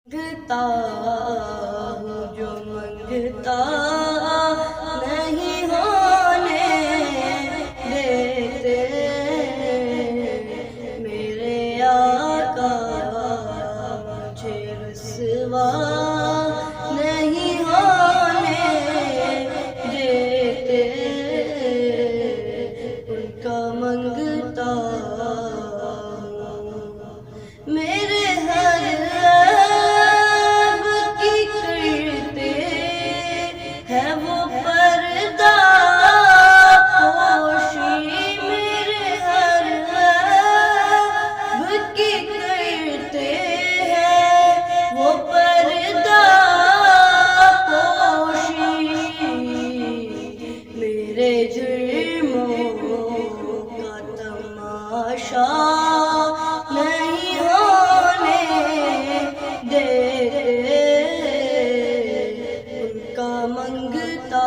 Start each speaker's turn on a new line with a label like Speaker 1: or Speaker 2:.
Speaker 1: منگتا ہوں جو منگتا نہیں ہونے دیتے میرے آقا مجھے رسوا نہیں ہونے دیتے ان کا منگتا ہوں میرے وہ پردہ پوشی میرے ہر عیب کی کرتے ہیں وہ پردہ پوشی میرے جرموں کا تماشا نہیں ہونے دیتے منگتا